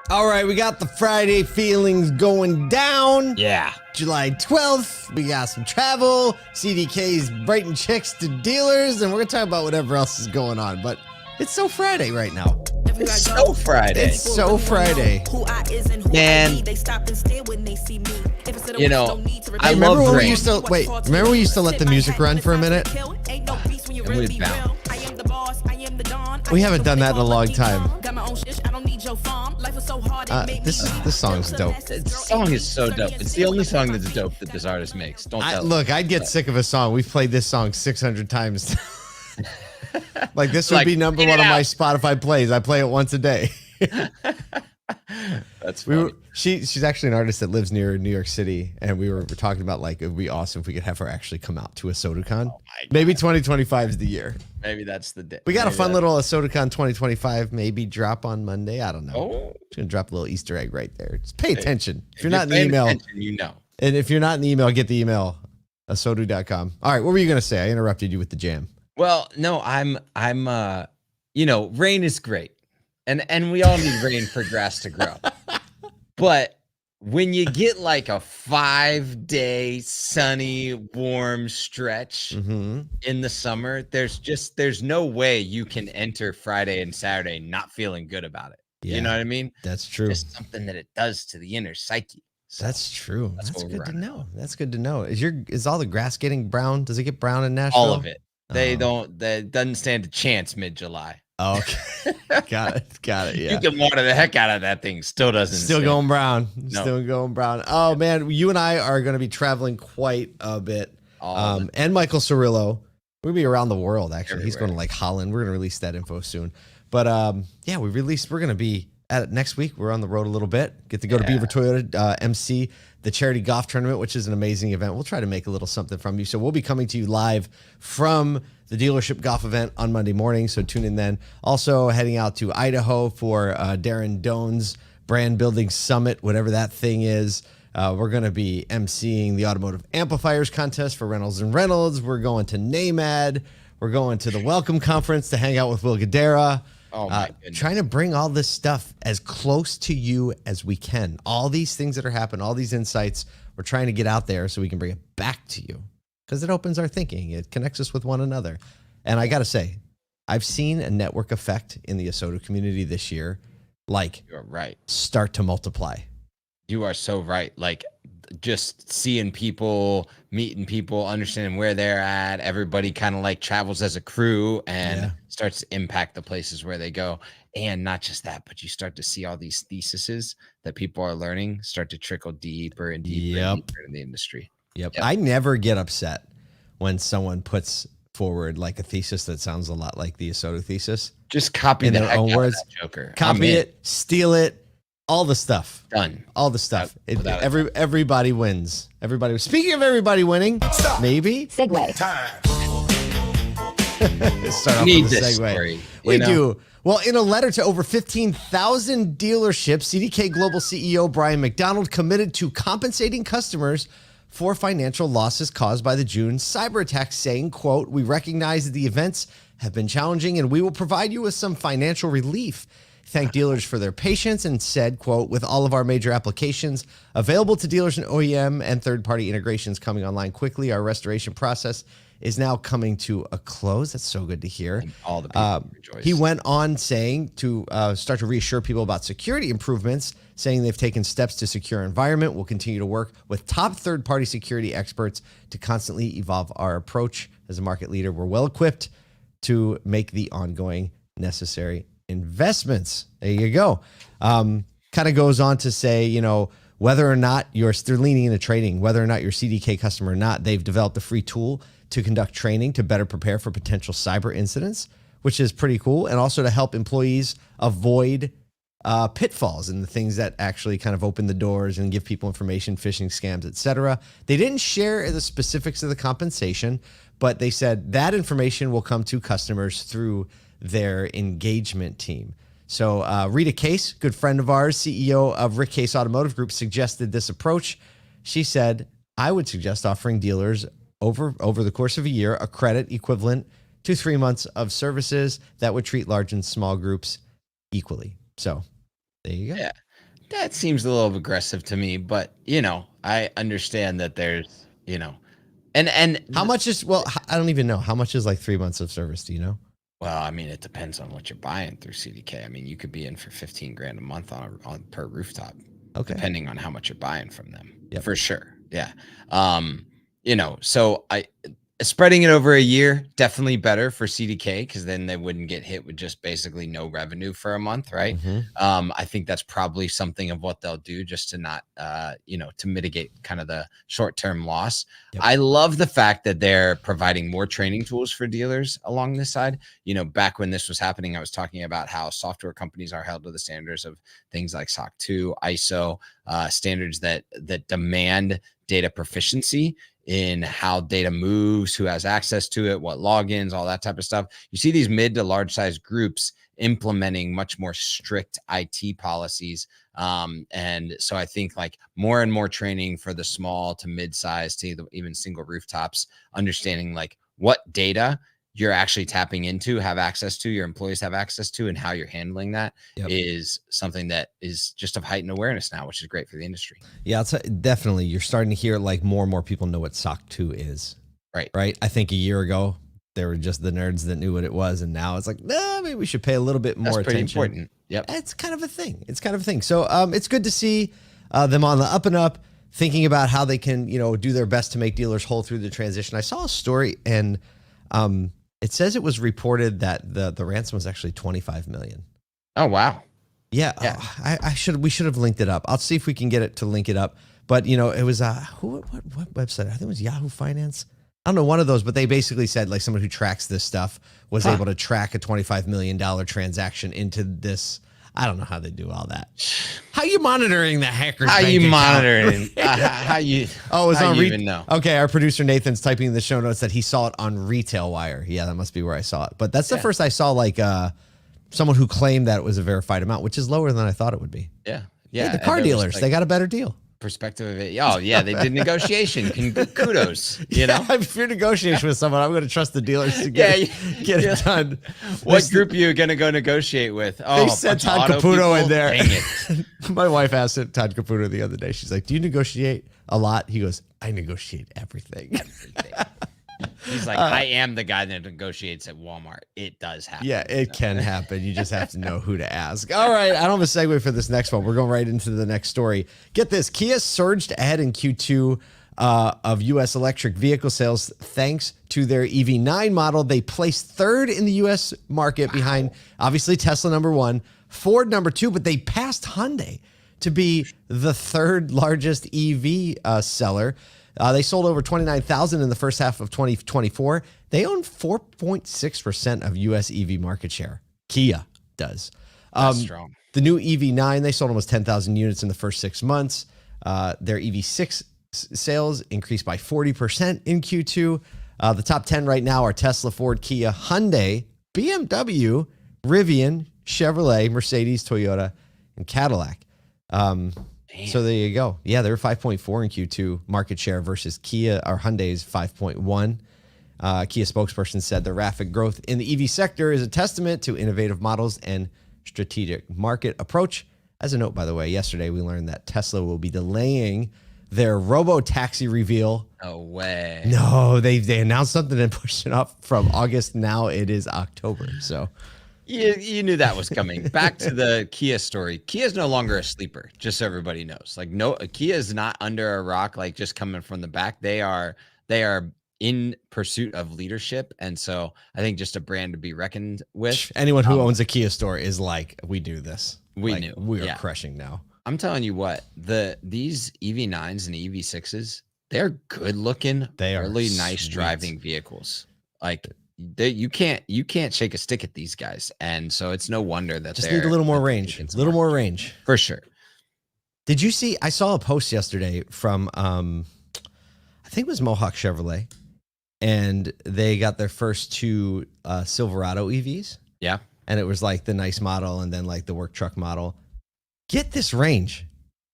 All right, we got the Friday feelings going down. Yeah. July 12th, we got some travel, CDK's writing checks to dealers, and we're going to talk about whatever else is going on. But it's so Friday right now. It's so Friday. It's so Friday. Man, you know, I remember love when we rain. used to remember we used to let the music run for a minute? And we've bound. We haven't done that in a long time. This song's dope. This song is so dope. It's the only song that's dope that this artist makes. Don't tell me. Look, I'd get sick of a song. We've played this song 600 times. Like this would Like, be number get one it on my out. Spotify plays. I play it once a day. That's funny. She's actually an artist that lives near New York City, and we were talking about like it would be awesome if we could have her actually come out to a SodaCon. Maybe 2025 is the year. Maybe that's the day. We got a Maybe fun that's- little SodaCon 2025 maybe drop on Monday. I don't know. Oh. Just gonna drop a little Easter egg right there. Just pay attention. If you're you're not in the paying email, attention, you know. and if you're not in the email, get the email. Asodu.com. All right, what were you gonna say? I interrupted you with the jam. Well, no, I'm you know, rain is great. And we all need rain for grass to grow. But when you get like a 5-day sunny, warm stretch in the summer, there's no way you can enter Friday and Saturday not feeling good about it. Yeah, You know what I mean? That's true. Just something that it does to the inner psyche. So That's true. that's That's what we're good to running know. That's good to know. Is all the grass getting brown? Does it get brown in Nashville? all of it. They Oh. doesn't stand a chance mid-July. Oh, okay. Got it. Yeah. You can water the heck out of that thing. Still doesn't. Still stand. going brown. No. Still going brown. Oh man, you and I are going to be traveling quite a bit. And Michael Cirillo, we're gonna be around the world. Actually, he's going to like Holland. We're gonna release that info soon. But yeah, we're gonna be at it next week. We're on the road a little bit. Get to go to Beaver Toyota, MC the charity golf tournament, which is an amazing event. We'll try to make a little something from you. So we'll be coming to you live from the dealership golf event on Monday morning. So tune in then. Also heading out to Idaho for Darren Doan's brand building summit, whatever that thing is. We're going to be emceeing the automotive amplifiers contest for Reynolds and Reynolds. We're going to NAMAD. We're going to the Welcome Conference to hang out with Will Guidera. Oh my goodness. Trying to bring all this stuff as close to you as we can. All these things that are happening, all these insights, we're trying to get out there so we can bring it back to you because it opens our thinking. It connects us with one another. And I got to say, I've seen a network effect in the Asoto community this year, like You're right. start to multiply. You are so right. Like just seeing people, meeting people, understanding where they're at. Everybody kind of like travels as a crew and starts to impact the places where they go. And not just that, but you start to see all these theses that people are learning start to trickle deeper and deeper, and deeper in the industry. Yep. I never get upset when someone puts forward like a thesis that sounds a lot like the Asoto thesis. Just copy In the their heck own out words. of that Joker. Copy it, steal it, all the stuff. Done. All the stuff. Without a Everybody wins. Everybody. Speaking of everybody winning, maybe Segue. start off Need with a this segue. story, We you know? do. Well, in a letter to over 15,000 dealerships, CDK Global CEO Brian MacDonald committed to compensating customers for financial losses caused by the June cyber attacks, saying, quote, "We recognize that the events have been challenging and we will provide you with some financial relief." Thank dealers for their patience and said, quote, "With all of our major applications available to dealers and OEM and third-party integrations coming online quickly, our restoration process is now coming to a close." That's so good to hear. And all the people rejoice. He went on saying to start to reassure people about security improvements, saying they've taken steps to secure our environment. We'll continue to work with top third-party security experts to constantly evolve our approach. As a market leader, we're well equipped to make the ongoing necessary investments. There you go. Kind of goes on to say, you know, whether or not they're leaning into training, whether or not you're a CDK customer or not, they've developed a free tool to conduct training to better prepare for potential cyber incidents, which is pretty cool. And also to help employees avoid pitfalls and the things that actually kind of open the doors and give people information, phishing scams, etc. They didn't share the specifics of the compensation, but they said that information will come to customers through their engagement team. So Rita Case, good friend of ours, CEO of Rick Case Automotive Group, suggested this approach. She said, "I would suggest offering dealers over the course of a year a credit equivalent to 3 months of services that would treat large and small groups equally." So there you go. Yeah. That seems a little aggressive to me, but I understand that there's, and How much is, well, I don't even know. How much is like 3 months of service? Do you know? well, I mean, it depends on what you're buying through CDK. I mean, you could be in for 15 grand a month on per rooftop, Okay. depending on how much you're buying from them. Yep. For sure. Yeah. So spreading it over a year, definitely better for CDK, because then they wouldn't get hit with just basically no revenue for a month, right? I think that's probably something of what they'll do just to not, to mitigate kind of the short-term loss. Yep. I love the fact that they're providing more training tools for dealers along this side. Back when this was happening, I was talking about how software companies are held to the standards of things like SOC 2, ISO, standards that demand data proficiency in how data moves, who has access to it, what logins, all that type of stuff. You see these mid to large size groups implementing much more strict IT policies. And so I think like more and more training for the small to mid-size to even single rooftops, understanding like what data you're actually tapping into, have access to, your employees have access to, and how you're handling that is something that is just of heightened awareness now, which is great for the industry. Yeah, definitely. You're starting to hear like more and more people know what SOC 2 is. Right. I think a year ago, they were just the nerds that knew what it was. And now it's like, nah, maybe we should pay a little bit more attention. That's pretty important. Yep. It's kind of a thing. So it's good to see them on the up and up, thinking about how they can, do their best to make dealers whole through the transition. I saw a story and it says it was reported that the ransom was actually 25 million. Oh, wow. Yeah. We should have linked it up. I'll see if we can get it to link it up. But it was what website? I think it was Yahoo Finance. I don't know, one of those, but they basically said like someone who tracks this stuff was able to track a $25 million transaction into this. I don't know how they do all that. How you monitoring the hackers? How you monitoring? How you? Oh, it was on even know? Okay, our producer Nathan's typing in the show notes that he saw it on Retail Wire. Yeah, that must be where I saw it. But that's the first I saw like someone who claimed that it was a verified amount, which is lower than I thought it would be. Yeah. Hey, the car dealers, they got a better deal. Perspective of it. Oh yeah, they did negotiation. Kudos. If you're negotiating with someone, I'm going to trust the dealers to get it done. What group are you going to go negotiate with? Oh, they said Todd Caputo in there. Dang it. My wife asked Todd Caputo the other day. She's like, "Do you negotiate a lot?" He goes, "I negotiate everything." He's like, I am the guy that negotiates at Walmart. It does happen. Yeah, it can happen. You just have to know who to ask. All right, I don't have a segue for this next one. We're going right into the next story. Get this. Kia surged ahead in Q2 of U.S. electric vehicle sales thanks to their EV9 model. They placed third in the U.S. market behind, obviously, Tesla number one, Ford number two, but they passed Hyundai to be the third largest EV seller. They sold over 29,000 in the first half of 2024. They own 4.6% of U.S. EV market share. Kia does. That's strong. The new EV9, they sold almost 10,000 units in the first 6 months. Their EV6 sales increased by 40% in Q2. The top 10 right now are Tesla, Ford, Kia, Hyundai, BMW, Rivian, Chevrolet, Mercedes, Toyota, and Cadillac. So there you go. Yeah, they're 5.4 in Q2 market share versus Kia or Hyundai's 5.1. Kia spokesperson said the rapid growth in the EV sector is a testament to innovative models and strategic market approach. As a note, by the way, yesterday we learned that Tesla will be delaying their robo-taxi reveal. No way. No, they announced something and pushed it up from August. Now it is October. So you knew that was coming. Back to the Kia story. Kia is no longer a sleeper, just so everybody knows. Like, no, Kia is not under a rock, like just coming from the back. They are in pursuit of leadership. And so I think just a brand to be reckoned with. Anyone who owns a Kia store is like, we do this. We like, knew. We are crushing now. I'm telling you what, these EV9s and EV6s, they're good looking. They are really nice driving vehicles. Like, you can't shake a stick at these guys, and so it's no wonder that just need a little more range. A little more range for sure. Did you see? I saw a post yesterday from I think it was Mohawk Chevrolet, and they got their first two Silverado EVs. Yeah, and it was like the nice model, and then like the work truck model. Get this range,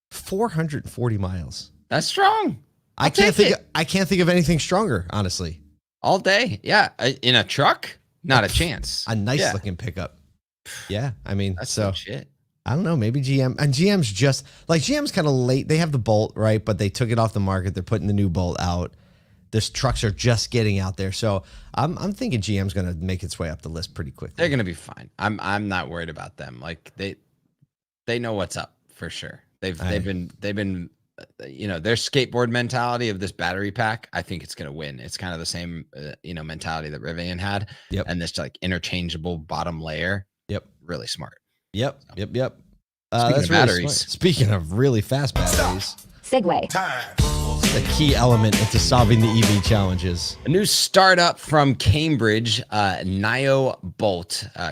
440 miles. That's strong. I can't think of anything stronger, honestly. All day. Yeah. In a truck? Not a chance. A nice looking pickup. Yeah. I mean, that's so shit. I don't know, maybe GM. And GM's just like GM's kind of late. They have the Bolt, right? But they took it off the market. They're putting the new Bolt out. This trucks are just getting out there. So I'm thinking GM's going to make its way up the list pretty quickly. They're going to be fine. I'm not worried about them. Like they know what's up for sure. They've been their skateboard mentality of this battery pack. I think it's going to win. It's kind of the same mentality that Rivian had. Yep. And this like interchangeable bottom layer. Yep. Really smart. Yep. So. Yep. Speaking of batteries. Speaking of really fast batteries. Segue. The key element into solving the EV challenges. A new startup from Cambridge, NioBolt,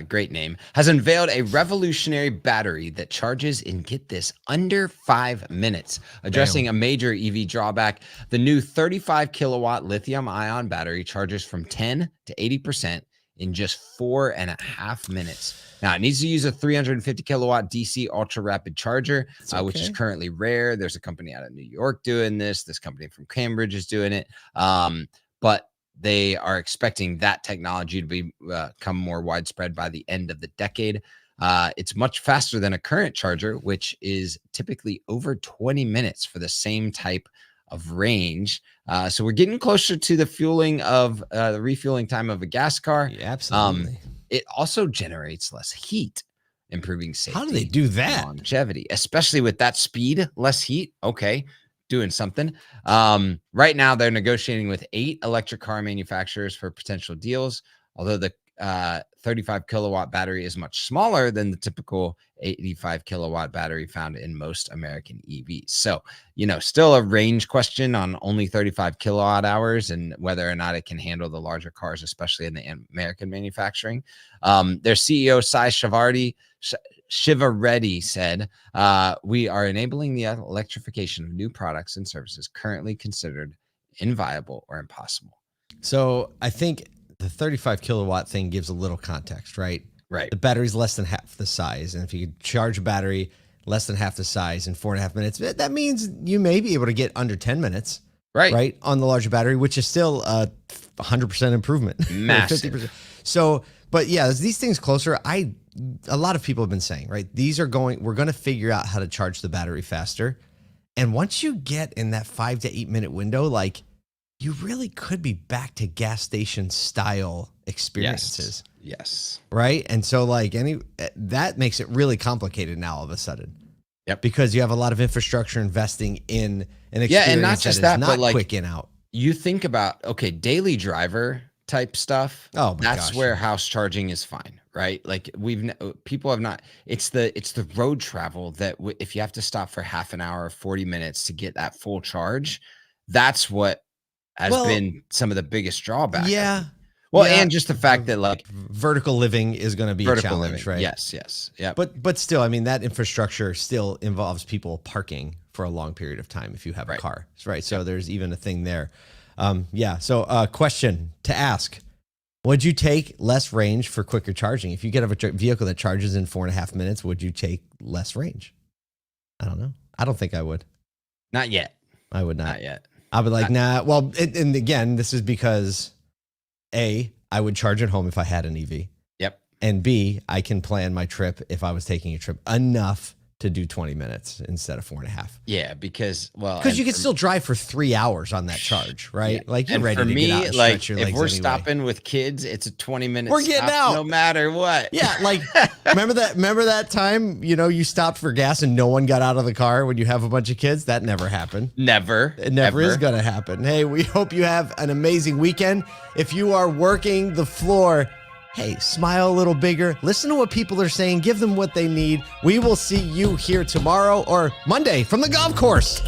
great name, has unveiled a revolutionary battery that charges in, get this, under 5 minutes, addressing a major EV drawback. The new 35 kilowatt lithium ion battery charges from 10 to 80% in just 4.5 minutes. Now, it needs to use a 350 kilowatt DC ultra rapid charger, which is currently rare. There's a company out of New York doing this. This company from Cambridge is doing it. But they are expecting that technology to become more widespread by the end of the decade. It's much faster than a current charger, which is typically over 20 minutes for the same type of range. So we're getting closer to the the refueling time of a gas car. Yeah, absolutely. It also generates less heat, improving safety. How do they do that? Longevity, especially with that speed, less heat. Okay, doing something. Right now, they're negotiating with 8 electric car manufacturers for potential deals, although the 35 kilowatt battery is much smaller than the typical 85 kilowatt battery found in most American EVs. So, still a range question on only 35 kilowatt hours and whether or not it can handle the larger cars, especially in the American manufacturing. Their CEO, Sai Shivareddy said, we are enabling the electrification of new products and services currently considered inviable or impossible. So I think the 35 kilowatt thing gives a little context, right? Right. The battery's less than half the size. And if you could charge a battery less than half the size in 4.5 minutes, that means you may be able to get under 10 minutes. Right. On the larger battery, which is still a 100% improvement. Massive. 50%. So, but yeah, as these things closer, a lot of people have been saying, right? We're going to figure out how to charge the battery faster. And once you get in that 5 to 8 minute window, like, you really could be back to gas station style experiences. Yes. Right. And so that makes it really complicated now all of a sudden. Yep. Because you have a lot of infrastructure investing in an experience and not just that, not but quick in out. You think about, daily driver type stuff. Oh my that's gosh. where house charging is fine, right? Like people have not, it's the road travel that if you have to stop for half an hour or 40 minutes to get that full charge, that's what has been some of the biggest drawbacks. Yeah. Well, and just the fact that vertical living is going to be a challenge, right? Yes. Yeah. But still, I mean, that infrastructure still involves people parking for a long period of time if you have a car, right? So there's even a thing there. So question to ask: would you take less range for quicker charging? If you get a vehicle that charges in 4.5 minutes, would you take less range? I don't know. I don't think I would. Not yet. I would not. Not yet. I would nah. Well, and again, this is because A, I would charge at home if I had an EV. Yep. And B, I can plan my trip if I was taking a trip enough to do 20 minutes instead of 4.5. Yeah, because you can still drive for 3 hours on that charge, right? Yeah. Like you're and ready for to me, get out and stretch your legs if we're anyway. stopping with kids, it's a 20-minute We're getting stop out no matter what. Yeah, remember that time, you stopped for gas and no one got out of the car when you have a bunch of kids? That never happened. Never. It never is going to happen. Hey, we hope you have an amazing weekend. If you are working the floor, hey, smile a little bigger. Listen to what people are saying. Give them what they need. We will see you here tomorrow or Monday from the golf course.